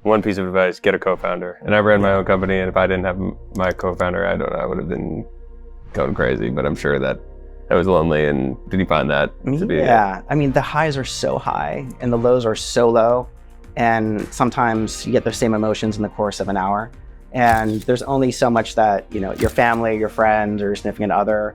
one piece of advice, get a co-founder. And I ran my own company, and if I didn't have my co-founder, I don't know, I would have been going crazy, but I'm sure that was lonely. And did you find that to be? Yeah, I mean, the highs are so high and the lows are so low. And sometimes you get the same emotions in the course of an hour. And there's only so much that, your family, your friends, or your significant other,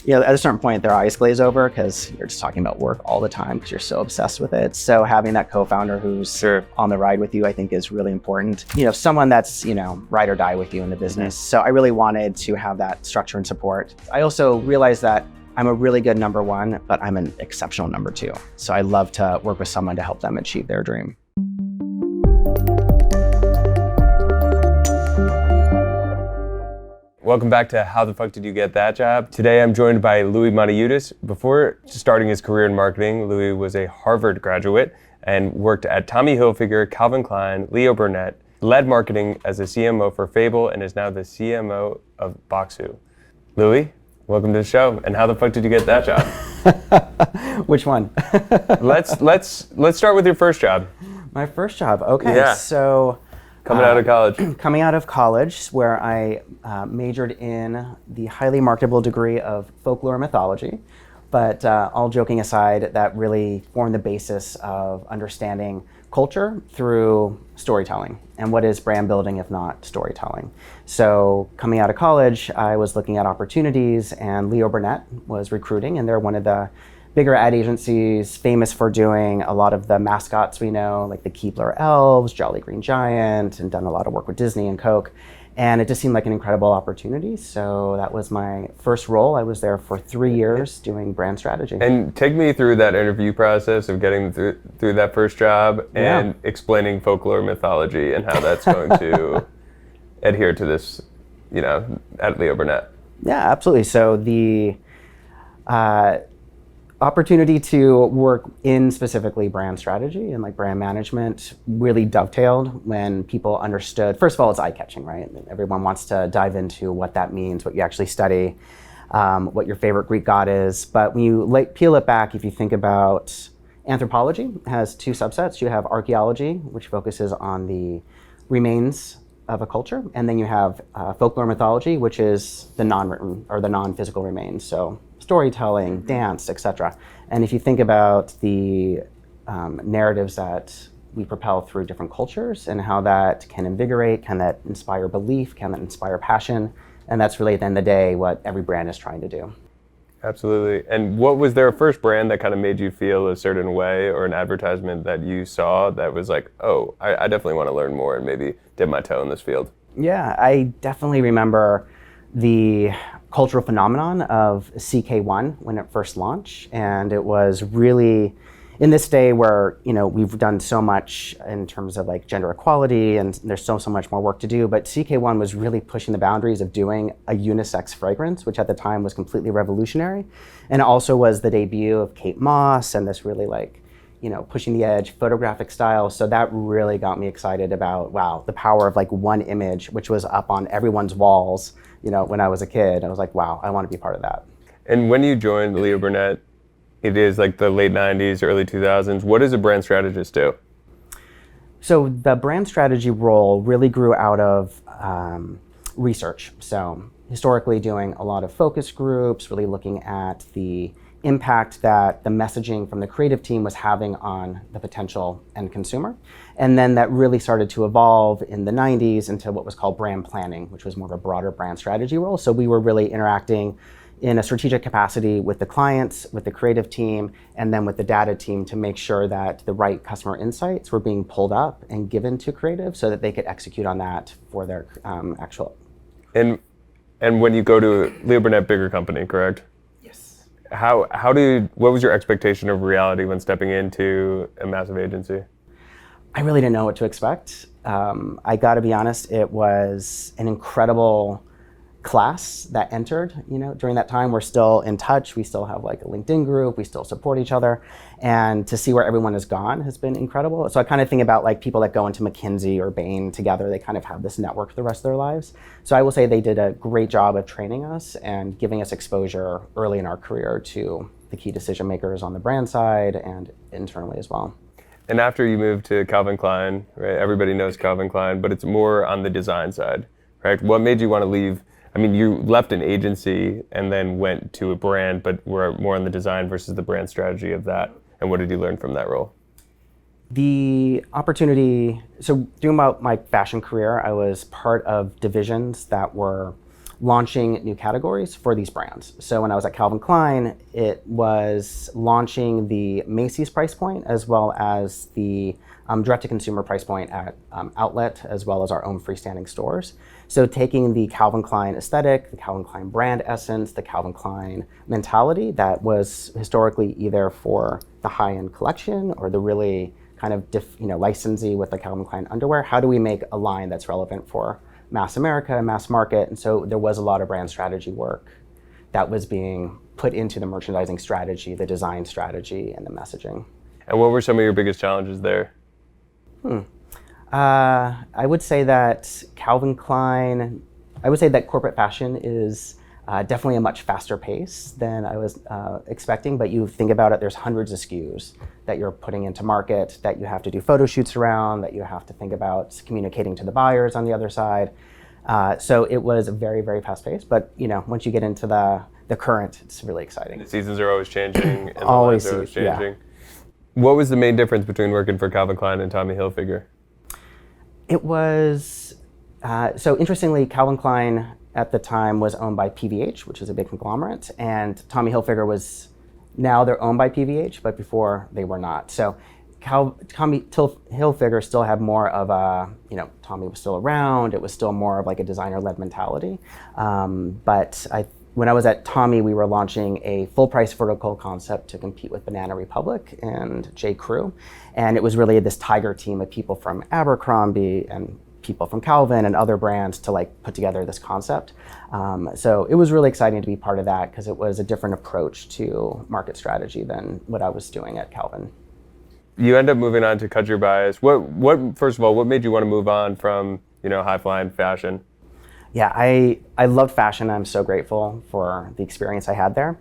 at a certain point, their eyes glaze over because you're just talking about work all the time because you're so obsessed with it. So having that co-founder who's on the ride with you, I think is really important. Someone that's, ride or die with you in the business. So I really wanted to have that structure and support. I also realized that I'm a really good number one, but I'm an exceptional number two. So I love to work with someone to help them achieve their dream. Welcome back to How the Fuck Did You Get That Job? Today I'm joined by Louis Monoyudis. Before starting his career in marketing, Louis was a Harvard graduate and worked at Tommy Hilfiger, Calvin Klein, Leo Burnett, led marketing as a CMO for Fable, and is now the CMO of Bokksu. Louis, welcome to the show. And how the fuck did you get that job? Which one? Let's start with your first job. My first job, okay. Yeah. So Coming out of college. Coming out of college, where I majored in the highly marketable degree of folklore and mythology. But all joking aside, that really formed the basis of understanding culture through storytelling. And what is brand building if not storytelling? So coming out of college, I was looking at opportunities, and Leo Burnett was recruiting, and they're one of the bigger ad agencies, famous for doing a lot of the mascots we know, like the Keebler Elves, Jolly Green Giant, and done a lot of work with Disney and Coke. And it just seemed like an incredible opportunity. So that was my first role. I was there for 3 years doing brand strategy. And take me through that interview process of getting through that first job and explaining folklore mythology and how that's going to adhere to this, at Leo Burnett. Yeah, absolutely. So the opportunity to work in specifically brand strategy and like brand management really dovetailed when people understood, first of all, it's eye-catching, right? Everyone wants to dive into what that means, what you actually study, what your favorite Greek god is. But when you peel it back, if you think about anthropology, it has two subsets. You have archaeology, which focuses on the remains of a culture. And then you have folklore mythology, which is the non-written or the non-physical remains. So storytelling, dance, etc. And if you think about the narratives that we propel through different cultures and how that can invigorate, can that inspire belief, can that inspire passion? And that's really at the end of the day what every brand is trying to do. Absolutely. And what was there a first brand that kind of made you feel a certain way, or an advertisement that you saw that was like, oh, I definitely want to learn more and maybe dip my toe in this field? Yeah, I definitely remember the cultural phenomenon of CK1 when it first launched. And it was really, in this day where, we've done so much in terms of like gender equality and there's so much more work to do, but CK1 was really pushing the boundaries of doing a unisex fragrance, which at the time was completely revolutionary. And it also was the debut of Kate Moss and this really pushing the edge photographic style. So that really got me excited about, wow, the power of like one image, which was up on everyone's walls, when I was a kid. I was like, wow, I want to be part of that. And when you joined Leo Burnett, it is like the late 90s, early 2000s. What does a brand strategist do? So the brand strategy role really grew out of research. So historically doing a lot of focus groups, really looking at the impact that the messaging from the creative team was having on the potential end consumer. And then that really started to evolve in the 90s into what was called brand planning, which was more of a broader brand strategy role. So we were really interacting in a strategic capacity with the clients, with the creative team, and then with the data team to make sure that the right customer insights were being pulled up and given to creative so that they could execute on that for their actual. And when you go to Leo Burnett, bigger company, correct? What was your expectation of reality when stepping into a massive agency? I really didn't know what to expect. I got to be honest, it was an incredible class that entered, during that time. We're still in touch. We still have like a LinkedIn group. We still support each other. And to see where everyone has gone has been incredible. So I kind of think about like people that go into McKinsey or Bain together, they kind of have this network for the rest of their lives. So I will say they did a great job of training us and giving us exposure early in our career to the key decision makers on the brand side and internally as well. And after you moved to Calvin Klein, right? Everybody knows Calvin Klein, but it's more on the design side, right? What made you want to leave? I mean, you left an agency and then went to a brand, but were more on the design versus the brand strategy of that. And what did you learn from that role? The opportunity, so during my fashion career, I was part of divisions that were launching new categories for these brands. So when I was at Calvin Klein, it was launching the Macy's price point as well as the direct-to-consumer price point at outlet, as well as our own freestanding stores. So taking the Calvin Klein aesthetic, the Calvin Klein brand essence, the Calvin Klein mentality that was historically either for the high-end collection or the really kind of licensee with the Calvin Klein underwear, how do we make a line that's relevant for mass America, mass market? And so there was a lot of brand strategy work that was being put into the merchandising strategy, the design strategy, and the messaging. And what were some of your biggest challenges there? I would say that Calvin Klein, I would say that corporate fashion is definitely a much faster pace than I was expecting, but you think about it, there's hundreds of SKUs that you're putting into market, that you have to do photo shoots around, that you have to think about communicating to the buyers on the other side. So it was very, very fast paced, but once you get into the current, it's really exciting. The seasons are always changing, and always, the lines are always changing. Yeah. What was the main difference between working for Calvin Klein and Tommy Hilfiger? It was, so interestingly, Calvin Klein at the time was owned by PVH, which is a big conglomerate, and Tommy Hilfiger was, now they're owned by PVH, but before they were not. So Tommy Hilfiger still had more of a, Tommy was still around, it was still more of like a designer-led mentality. But when I was at Tommy, we were launching a full-price vertical concept to compete with Banana Republic and J. Crew. And it was really this tiger team of people from Abercrombie and people from Calvin and other brands to put together this concept. So it was really exciting to be part of that because it was a different approach to market strategy than what I was doing at Calvin. You end up moving on to Cut Your Bias. What first of all, what made you want to move on from high-flying fashion? Yeah, I loved fashion. I'm so grateful for the experience I had there.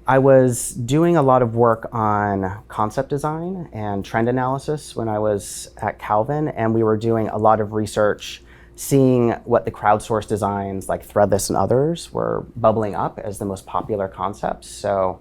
I was doing a lot of work on concept design and trend analysis when I was at Calvin, and we were doing a lot of research, seeing what the crowdsourced designs like threadless and others were bubbling up as the most popular concepts. So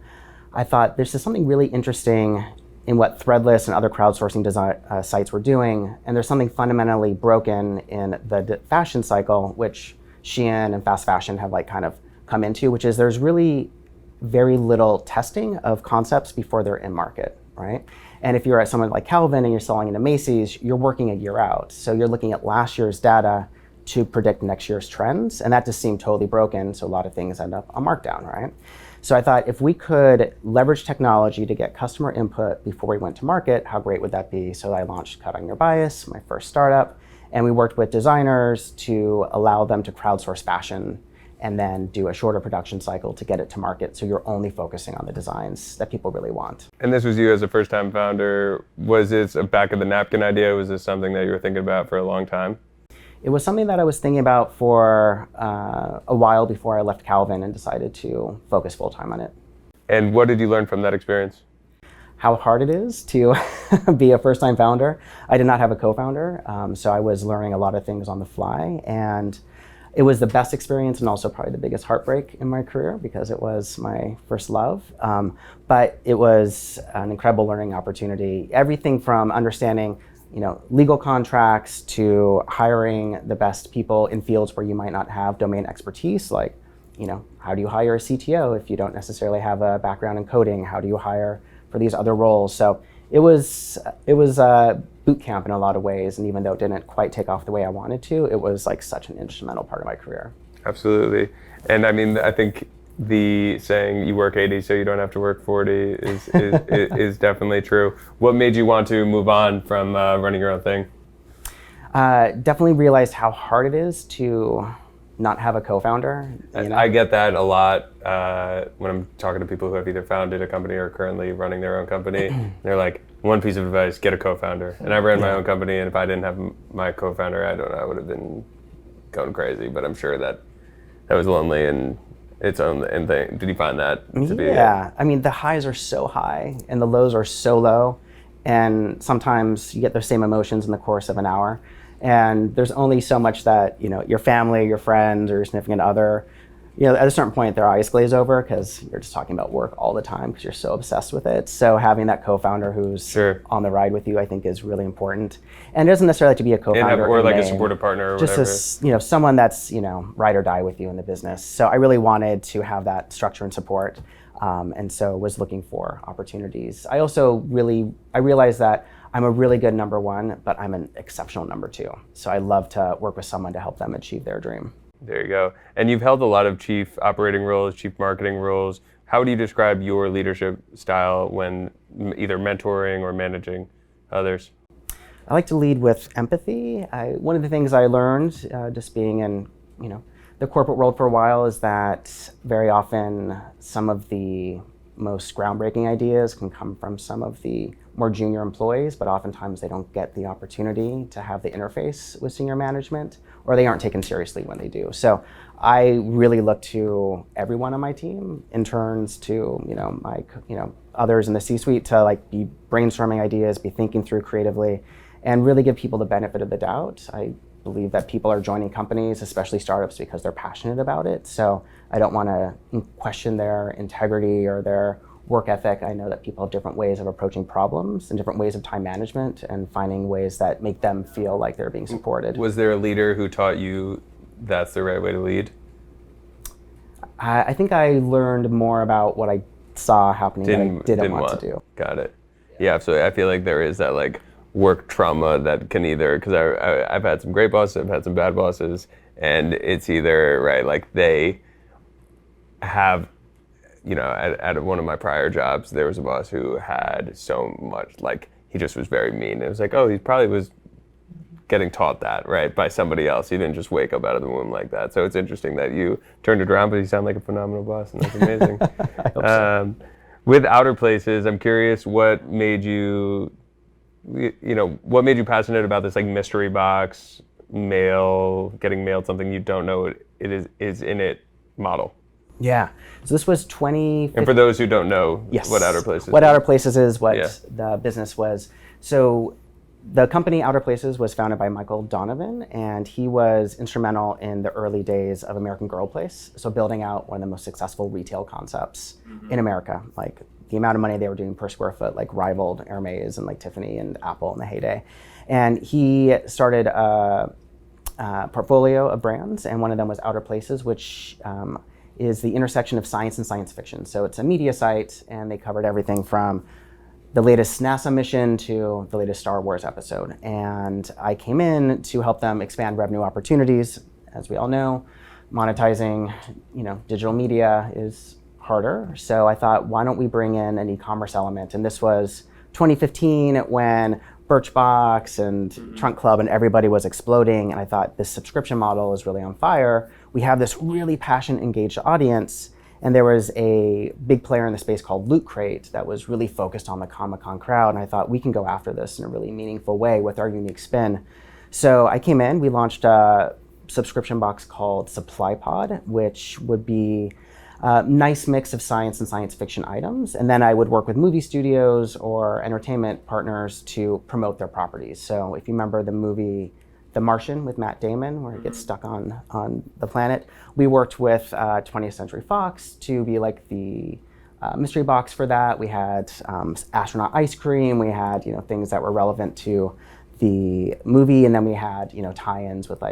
I thought there's just something really interesting in what threadless and other crowdsourcing design sites were doing, and there's something fundamentally broken in the fashion cycle, which Shein and fast fashion have kind of come into, which is there's really very little testing of concepts before they're in market, right? And if you're at someone like Calvin and you're selling into Macy's, you're working a year out. So you're looking at last year's data to predict next year's trends, and that just seemed totally broken, so a lot of things end up on markdown, right? So I thought if we could leverage technology to get customer input before we went to market, how great would that be? So I launched Cutting Your Bias, my first startup, and we worked with designers to allow them to crowdsource fashion and then do a shorter production cycle to get it to market. So you're only focusing on the designs that people really want. And this was you as a first-time founder. Was this a back of the napkin idea? Was this something that you were thinking about for a long time? It was something that I was thinking about for a while before I left Calvin and decided to focus full-time on it. And what did you learn from that experience? How hard it is to be a first-time founder. I did not have a co-founder, so I was learning a lot of things on the fly, and it was the best experience and also probably the biggest heartbreak in my career because it was my first love. But it was an incredible learning opportunity. Everything from understanding legal contracts to hiring the best people in fields where you might not have domain expertise, like, how do you hire a CTO if you don't necessarily have a background in coding? How do you hire for these other roles? So it was a boot camp in a lot of ways, and even though it didn't quite take off the way I wanted to, it was such an instrumental part of my career. Absolutely. And I mean, I think the saying you work 80 so you don't have to work 40 is definitely true. What made you want to move on from running your own thing? Definitely realized how hard it is to not have a co-founder. I get that a lot when I'm talking to people who have either founded a company or currently running their own company. They're like, one piece of advice, get a co-founder. And I ran my own company, and if I didn't have my co-founder, I don't know, I would have been going crazy. But I'm sure that was lonely and its own thing. Did you find that to be? Yeah, I mean, the highs are so high and the lows are so low. and sometimes you get those same emotions in the course of an hour. And there's only so much that, your family, your friends, or your significant other, at a certain point their eyes glaze over because you're just talking about work all the time because you're so obsessed with it. So having that co-founder who's on the ride with you, I think, is really important. And it doesn't necessarily have to be a co-founder or like a supportive partner or just whatever. Someone that's, ride or die with you in the business. So I really wanted to have that structure and support. And so was looking for opportunities. I realized that I'm a really good number one, but I'm an exceptional number two. So I love to work with someone to help them achieve their dream. There you go. And you've held a lot of chief operating roles, chief marketing roles. How would you describe your leadership style when either mentoring or managing others? I like to lead with empathy. One of the things I learned just being in, the corporate world for a while is that very often some of the most groundbreaking ideas can come from some of the more junior employees, but oftentimes they don't get the opportunity to have the interface with senior management, or they aren't taken seriously when they do. So I really look to everyone on my team, interns to my others in the C-suite, to be brainstorming ideas, be thinking through creatively, and really give people the benefit of the doubt. I believe that people are joining companies, especially startups, because they're passionate about it. So I don't want to question their integrity or their work ethic. I know that people have different ways of approaching problems and different ways of time management and finding ways that make them feel like they're being supported. Was there a leader who taught you that's the right way to lead? I think I learned more about what I saw happening than I didn't want to do. Got it. Yeah, so I feel like there is that work trauma that can either, because I've had some great bosses, I've had some bad bosses, and it's either, they have, at one of my prior jobs, there was a boss who had so much, he just was very mean. It was he probably was getting taught that, right, by somebody else. He didn't just wake up out of the womb like that. So it's interesting that you turned it around, but you sound like a phenomenal boss, and that's amazing. I hope so. With Outer Places, I'm curious what made you passionate about this mystery box, getting mailed something you don't know it is in it model? Yeah. So this was 2015. And for those who don't know, yes. What Outer Places What Outer Places is, what the business was. So the company Outer Places was founded by Michael Donovan, and he was instrumental in the early days of American Girl Place. So building out one of the most successful retail concepts in America. The amount of money they were doing per square foot rivaled Hermes and Tiffany and Apple in the heyday. And he started a portfolio of brands, and one of them was Outer Places, which is the intersection of science and science fiction. So it's a media site, and they covered everything from the latest NASA mission to the latest Star Wars episode. And I came in to help them expand revenue opportunities. As we all know, monetizing, digital media is harder. So I thought, why don't we bring in an e-commerce element? And this was 2015 when Birchbox and Trunk Club and everybody was exploding. And I thought this subscription model is really on fire. We have this really passionate, engaged audience. And there was a big player in the space called Loot Crate that was really focused on the Comic-Con crowd. And I thought we can go after this in a really meaningful way with our unique spin. So I came in, we launched a subscription box called Supply Pod, which would be a nice mix of science and science fiction items. And then I would work with movie studios or entertainment partners to promote their properties. So if you remember the movie The Martian with Matt Damon, where he gets stuck on the planet, we worked with 20th Century Fox to be the mystery box for that. We had astronaut ice cream. We had things that were relevant to the movie, and then we had tie-ins with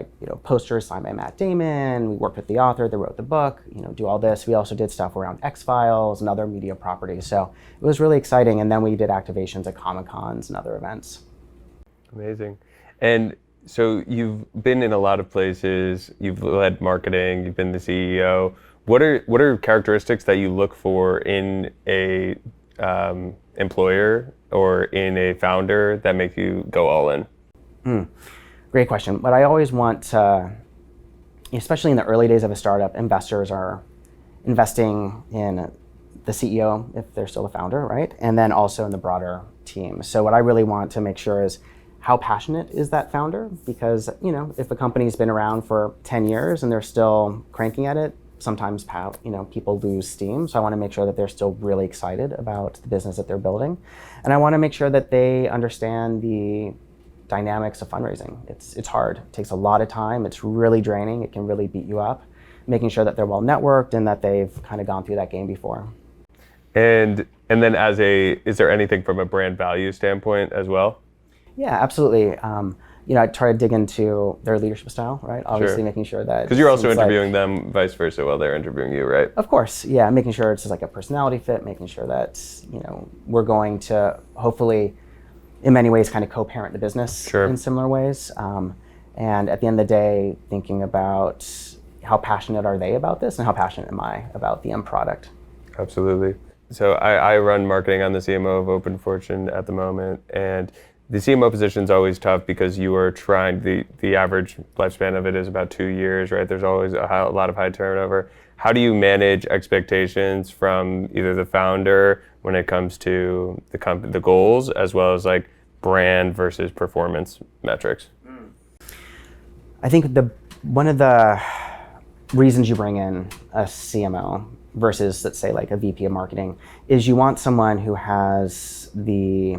posters signed by Matt Damon. We worked with the author that wrote the book. Do all this. We also did stuff around X-Files and other media properties. So it was really exciting. And then we did activations at Comic-Cons and other events. Amazing. And so you've been in a lot of places. You've led marketing. You've been the CEO. What are characteristics that you look for in a employer or in a founder that make you go all in? Great question. But I always want, especially in the early days of a startup, investors are investing in the CEO if they're still a founder, right? And then also in the broader team. So what I really want to make sure is how passionate is that founder? Because if a company's been around for 10 years and they're still cranking at it, sometimes people lose steam. So I want to make sure that they're still really excited about the business that they're building. And I want to make sure that they understand the dynamics of fundraising. It's hard. It takes a lot of time. It's really draining. It can really beat you up. Making sure that they're well networked and that they've kind of gone through that game before. And then is there anything from a brand value standpoint as well? Yeah, absolutely. I try to dig into their leadership style, right? Obviously making sure that... Because you're also interviewing them vice versa while they're interviewing you, right? Of course, yeah. Making sure it's just like a personality fit, making sure that, we're going to hopefully, in many ways, kind of co-parent the business in similar ways. And at the end of the day, thinking about how passionate are they about this and how passionate am I about the end product. Absolutely. So I run marketing on the CMO of Open Fortune at the moment, and the CMO position is always tough because you are trying, the average lifespan of it is about 2 years, right? There's always a lot of high turnover. How do you manage expectations from either the founder when it comes to the goals, as well as like brand versus performance metrics? I think one of the reasons you bring in a CMO versus, let's say, like a VP of marketing is you want someone who has the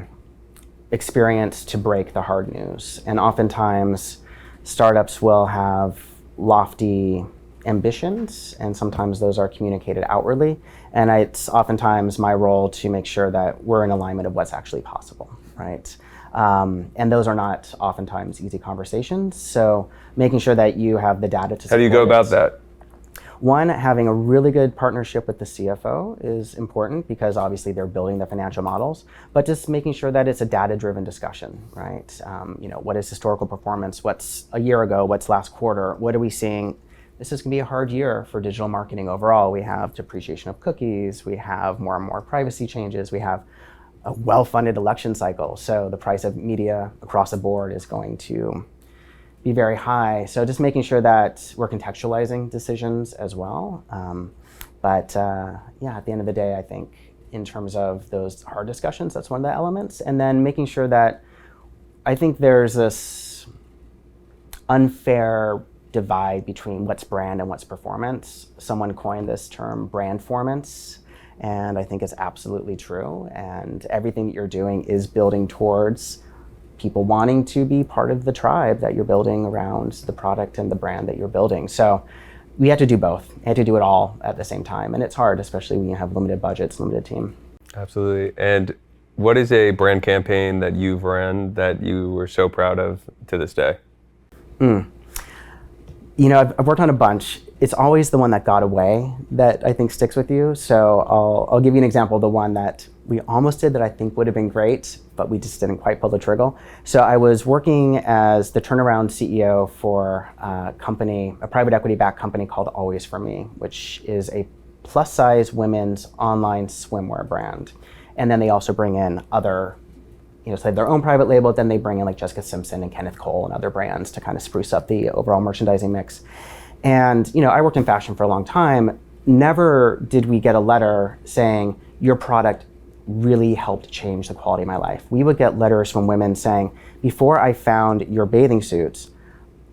experience to break the hard news. And oftentimes startups will have lofty ambitions, and sometimes those are communicated outwardly. And it's oftentimes my role to make sure that we're in alignment of what's actually possible, right? And those are not oftentimes easy conversations. So making sure that you have the data to support. How do you go about that? One, having a really good partnership with the CFO is important because obviously they're building the financial models, but just making sure that it's a data-driven discussion, right? What is historical performance? What's a year ago? What's last quarter? What are we seeing? This is going to be a hard year for digital marketing overall. We have depreciation of cookies. We have more and more privacy changes. We have a well-funded election cycle. So the price of media across the board is going to be very high. So just making sure that we're contextualizing decisions as well. At the end of the day, I think in terms of those hard discussions, that's one of the elements. And then making sure that I think there's this unfair divide between what's brand and what's performance. Someone coined this term brandformance, and I think it's absolutely true. And everything that you're doing is building towards people wanting to be part of the tribe that you're building around the product and the brand that you're building. So we had to do both. We had to do it all at the same time. And it's hard, especially when you have limited budgets, limited team. Absolutely. And what is a brand campaign that you've run that you were so proud of to this day? I've worked on a bunch. It's always the one that got away that I think sticks with you. So I'll give you an example of the one that we almost did that I think would have been great, but we just didn't quite pull the trigger. So I was working as the turnaround CEO for a private equity-backed company called Always For Me, which is a plus-size women's online swimwear brand. And then they also bring in other, so they have their own private label, then they bring in like Jessica Simpson and Kenneth Cole and other brands to kind of spruce up the overall merchandising mix. And I worked in fashion for a long time. Never did we get a letter saying, your product really helped change the quality of my life. We would get letters from women saying, before I found your bathing suits,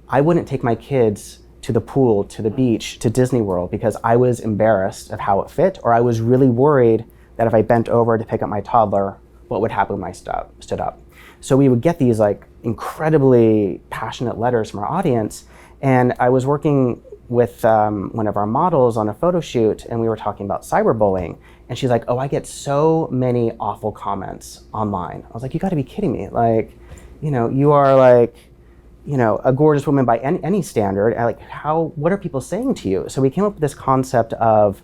I wouldn't take my kids to the pool, to the beach, to Disney World because I was embarrassed of how it fit, or I was really worried that if I bent over to pick up my toddler, what would happen when I stood up. So we would get these like incredibly passionate letters from our audience. And I was working with one of our models on a photo shoot, and we were talking about cyberbullying. And she's like, oh, I get so many awful comments online. I was like, you gotta be kidding me. Like, you are like, a gorgeous woman by any standard. Like, what are people saying to you? So we came up with this concept of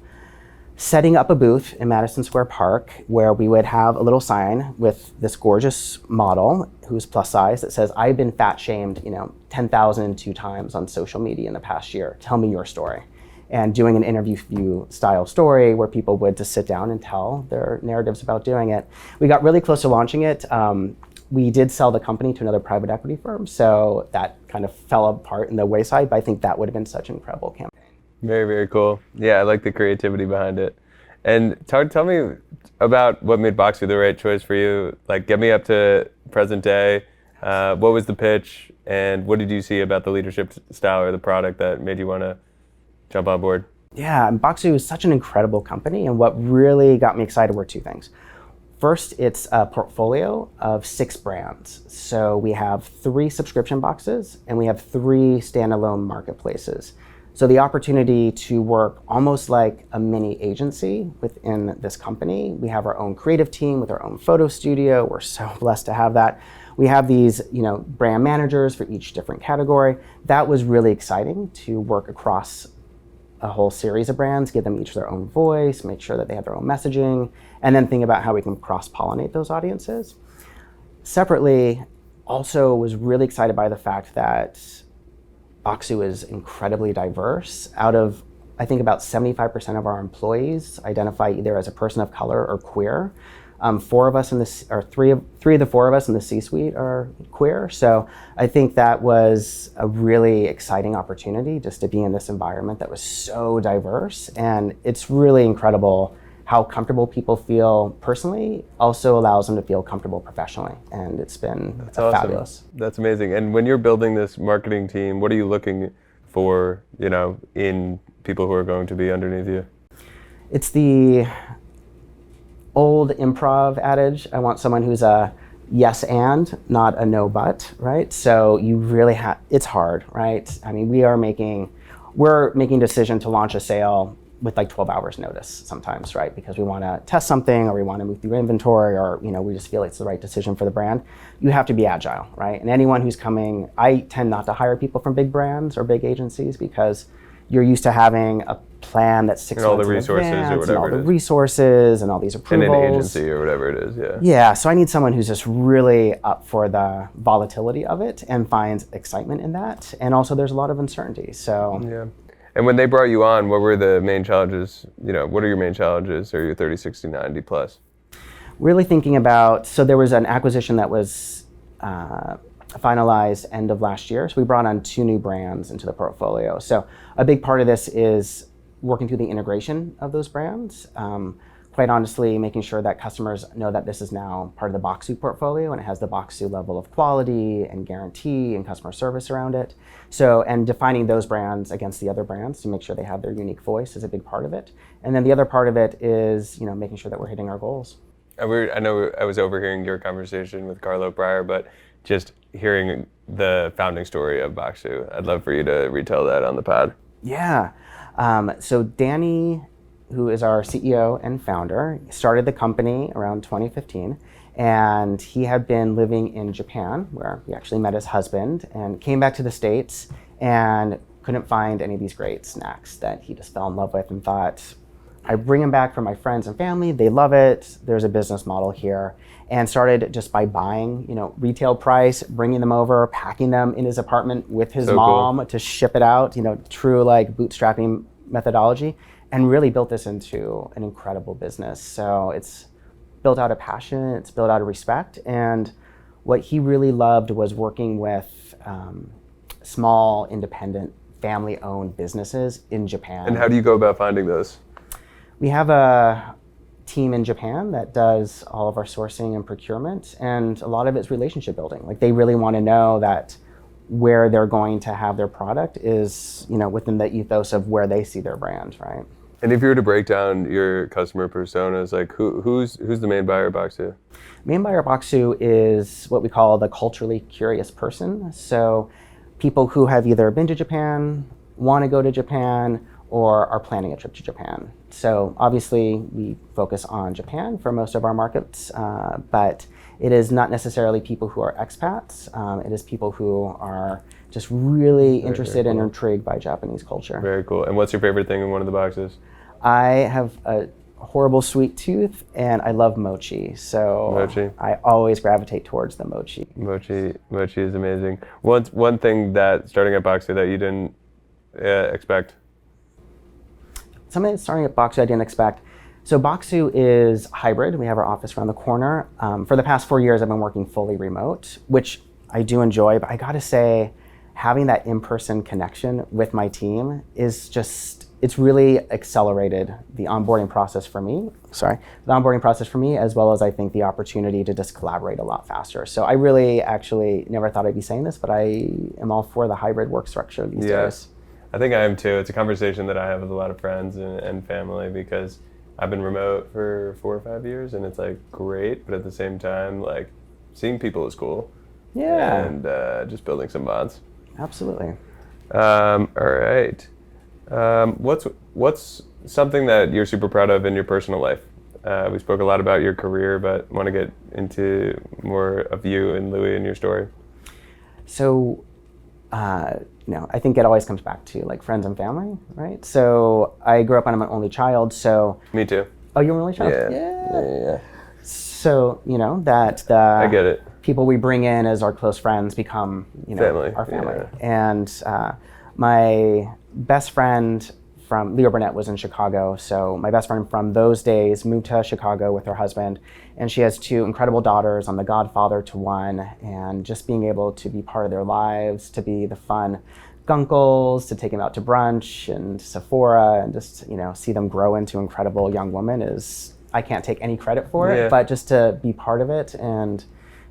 setting up a booth in Madison Square Park where we would have a little sign with this gorgeous model who's plus size that says, I've been fat shamed, 10,002 times on social media in the past year. Tell me your story. And doing an interview style story where people would just sit down and tell their narratives about doing it. We got really close to launching it. We did sell the company to another private equity firm, so that kind of fell apart in the wayside, but I think that would have been such an incredible campaign. Very, very cool. Yeah, I like the creativity behind it. And tell me about what made Bokksu the right choice for you. Like, get me up to present day. What was the pitch, and what did you see about the leadership style or the product that made you want to jump on board? Yeah, and Bokksu is such an incredible company, and what really got me excited were two things. First, it's a portfolio of 6 brands. So we have 3 subscription boxes and we have 3 standalone marketplaces. So the opportunity to work almost like a mini agency within this company. We have our own creative team with our own photo studio. We're so blessed to have that. We have these, brand managers for each different category. That was really exciting to work across a whole series of brands, give them each their own voice, make sure that they have their own messaging, and then think about how we can cross-pollinate those audiences. Separately, also was really excited by the fact that Bokksu is incredibly diverse. Out of, I think about 75% of our employees identify either as a person of color or queer. 4 of us three of the 4 of us in the C-suite are queer. So I think that was a really exciting opportunity just to be in this environment that was so diverse. And it's really incredible how comfortable people feel personally also allows them to feel comfortable professionally. And it's been awesome. Fabulous. That's amazing. And when you're building this marketing team, what are you looking for, in people who are going to be underneath you? It's the old improv adage. I want someone who's a yes and, not a no but, right? So you really it's hard, right? I mean, we're making a decision to launch a sale with like 12 hours notice sometimes, right? Because we want to test something or we want to move through inventory or, we just feel it's the right decision for the brand. You have to be agile, right? And anyone who's coming, I tend not to hire people from big brands or big agencies because you're used to having a plan that's 6 months all the resources in advance, or whatever and all the resources and all these approvals. In an agency or whatever it is, yeah. Yeah, so I need someone who's just really up for the volatility of it and finds excitement in that. And also there's a lot of uncertainty, so. Yeah. And when they brought you on, what were the main challenges? What are your main challenges or your 30, 60, 90 plus? Really thinking about, so there was an acquisition that was finalized end of last year. So we brought on 2 new brands into the portfolio. So a big part of this is working through the integration of those brands. Quite honestly, making sure that customers know that this is now part of the Bokksu portfolio and it has the Bokksu level of quality and guarantee and customer service around it. So, and defining those brands against the other brands to make sure they have their unique voice is a big part of it. And then the other part of it is, making sure that we're hitting our goals. I know I was overhearing your conversation with Carlo prior, but just hearing the founding story of Bokksu, I'd love for you to retell that on the pod. Yeah. So Danny, who is our CEO and founder, started the company around 2015, and he had been living in Japan, where he actually met his husband, and came back to the States and couldn't find any of these great snacks that he just fell in love with and thought, I bring them back for my friends and family, they love it, there's a business model here, and started just by buying, retail price, bringing them over, packing them in his apartment with his mom to ship it out, true like bootstrapping methodology, and really built this into an incredible business. So it's built out of passion, it's built out of respect, and what he really loved was working with small, independent, family-owned businesses in Japan. And how do you go about finding those? We have a team in Japan that does all of our sourcing and procurement, and a lot of it's relationship building. Like they really want to know that where they're going to have their product is, within the ethos of where they see their brand, right? And if you were to break down your customer personas, like who's the main buyer of Bokksu? Main buyer of Bokksu is what we call the culturally curious person. So people who have either been to Japan, want to go to Japan, or are planning a trip to Japan. So obviously we focus on Japan for most of our markets, but it is not necessarily people who are expats. It is people who are just really interested and intrigued by Japanese culture. Very cool. And what's your favorite thing in one of the boxes? I have a horrible sweet tooth and I love mochi. So I always gravitate towards the mochi. Mochi is amazing. One thing that starting at Bokksu that you didn't expect? Something starting at Bokksu I didn't expect. So Bokksu is hybrid. We have our office around the corner. For the past 4 years, I've been working fully remote, which I do enjoy, but I gotta say, having that in-person connection with my team is just, it's really accelerated the onboarding process for me. As well as I think the opportunity to just collaborate a lot faster. So I really actually never thought I'd be saying this, but I am all for the hybrid work structure these days. I think I am too. It's a conversation that I have with a lot of friends and family because I've been remote for 4 or 5 years, and it's like great, but at the same time, like seeing people is cool. Yeah. And just building some bonds. Absolutely. All right. What's something that you're super proud of in your personal life? We spoke a lot about your career, but want to get into more of you and Louis and your story. So, I think it always comes back to like friends and family, right? So I grew up, I'm an only child, so. Me too. Oh, you're an only child? Yeah. So, that the I get it. people we bring in as our close friends become, family. our family. Yeah. And my best friend from Leo Burnett was in Chicago. So my best friend from those days moved to Chicago with her husband, and she has 2 incredible daughters. I'm the godfather to one, and just being able to be part of their lives, to be the fun gunkles, to take them out to brunch and Sephora, and just see them grow into incredible young women is, I can't take any credit for it, but just to be part of it and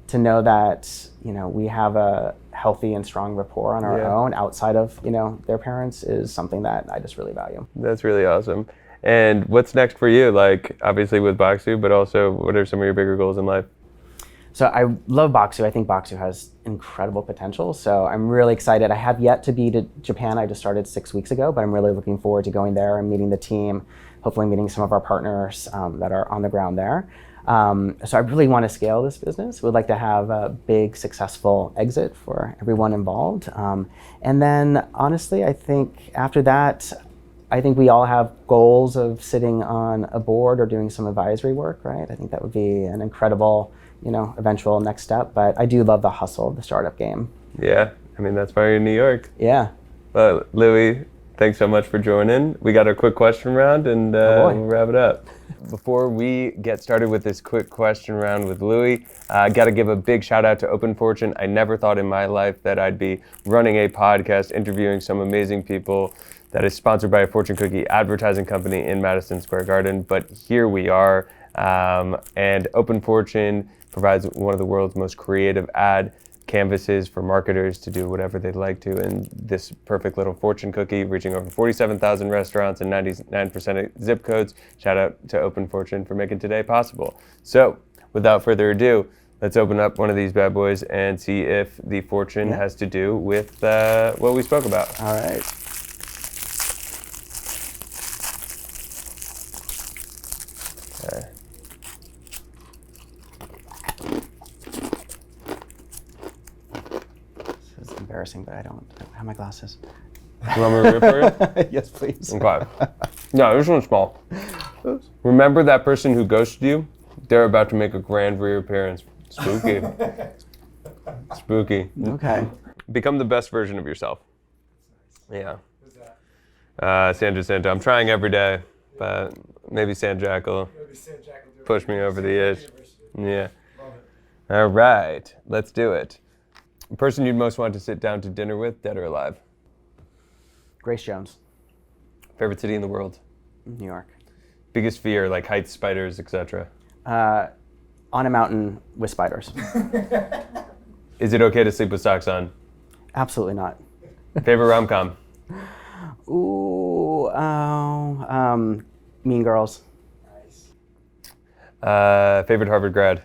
to know that we have a healthy and strong rapport on our own outside of their parents is something that I just really value. That's really awesome. And what's next for you? Like obviously with Bokksu, but also what are some of your bigger goals in life? So I love Bokksu. I think Bokksu has incredible potential. So I'm really excited. I have yet to be to Japan. I just started 6 weeks ago, but I'm really looking forward to going there and meeting the team, hopefully meeting some of our partners that are on the ground there. So I really want to scale this business. We'd like to have a big, successful exit for everyone involved. And then honestly, I think after that, I think we all have goals of sitting on a board or doing some advisory work, right? I think that would be an incredible, eventual next step. But I do love the hustle of the startup game. Yeah, I mean, that's why you're in New York. Yeah. Well, Louis, thanks so much for joining. We got a quick question round and we'll wrap it up. Before we get started with this quick question round with Louis, I got to give a big shout out to Open Fortune. I never thought in my life that I'd be running a podcast, interviewing some amazing people that is sponsored by a fortune cookie advertising company in Madison Square Garden, but here we are. And Open Fortune provides one of the world's most creative ad canvases for marketers to do whatever they'd like to, and this perfect little fortune cookie reaching over 47,000 restaurants and 99% of zip codes. Shout out to Open Fortune for making today possible. So without further ado, let's open up one of these bad boys and see if the fortune has to do with what we spoke about. All right. Okay. This is embarrassing, but I don't have my glasses. You want me to rip for you? Yes, please. Okay. No, this one's small. Remember that person who ghosted you? They're about to make a grand reappearance. Spooky. Spooky. Okay. Become the best version of yourself. Yeah. Who's that? San Jacinto. I'm trying every day, but maybe San Jack will push me over the edge. Yeah. All right. Let's do it. The person you'd most want to sit down to dinner with, dead or alive? Grace Jones. Favorite city in the world? New York. Biggest fear, like heights, spiders, etc. On a mountain with spiders. Is it okay to sleep with socks on? Absolutely not. Favorite rom-com? Mean Girls. Favorite Harvard grad?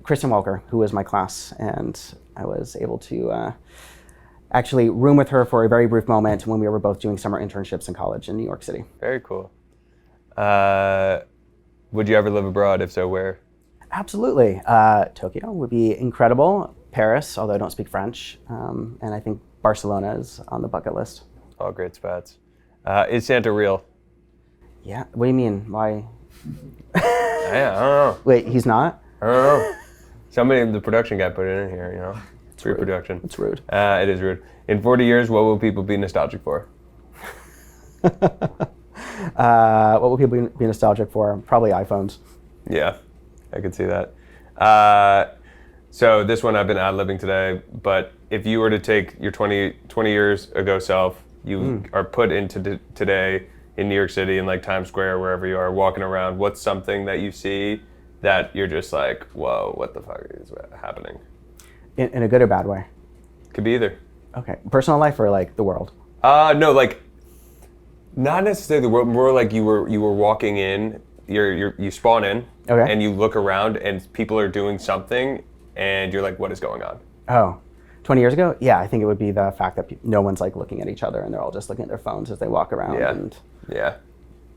Kristen Walker, who was my class, and I was able to actually room with her for a very brief moment when we were both doing summer internships in college in New York City. Very cool. Would you ever live abroad? If so, where? Absolutely. Tokyo would be incredible. Paris, although I don't speak French. And I think Barcelona is on the bucket list. All great spots. Is Santa real? Yeah. What do you mean? Why? Yeah, I don't know. Wait, he's not? I don't know. Somebody, the production guy put it in here, you know? It's pre-production. It's rude. It is rude. In 40 years, what will people be nostalgic for? What will people be nostalgic for? Probably iPhones. Yeah, I could see that. So this one I've been ad-libbing today, but if you were to take your 20 years ago self, you are put into today in New York City, in like Times Square, wherever you are, walking around, what's something that you see that you're just like, whoa, what the fuck is happening? In a good or bad way? Could be either. Okay. Personal life or like the world? No, like not necessarily the world. More like you were walking in. You spawn in, Okay. and you look around, and people are doing something, and you're like, what is going on? Oh, 20 years ago? Yeah, I think it would be the fact that no one's like looking at each other and they're all just looking at their phones as they walk around. Yeah. And Yeah.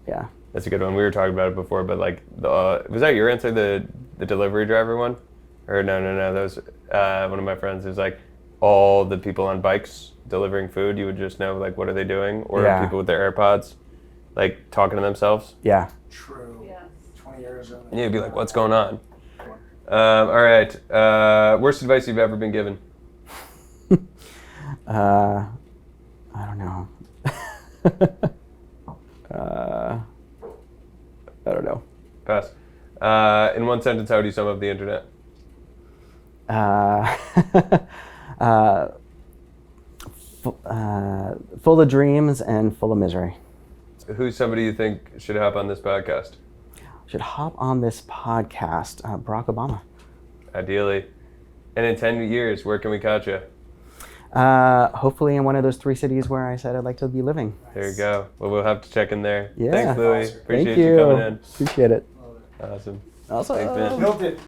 yeah. That's a good one. We were talking about it before, but like, was that your answer, the delivery driver one? Or no, that was one of my friends. It was like all the people on bikes delivering food. You would just know like, what are they doing? Or Yeah. people with their AirPods, like talking to themselves. Yeah. True. Yes. 20 years ago. And you'd be like, what's going on? All right. Worst advice you've ever been given? I don't know. I don't know. Pass. In one sentence, how do you sum up the internet? Full of dreams and full of misery. Who's somebody you think should hop on this podcast? Should hop on this podcast. Barack Obama. Ideally. And in 10 years, where can we catch you? Hopefully in one of those 3 cities where I said I'd like to be living. There you go. Well, we'll have to check in there. Yeah. Thanks, Louis. Awesome. Appreciate Thank you coming in. Appreciate it. Awesome. Also, Thanks, man. Built it.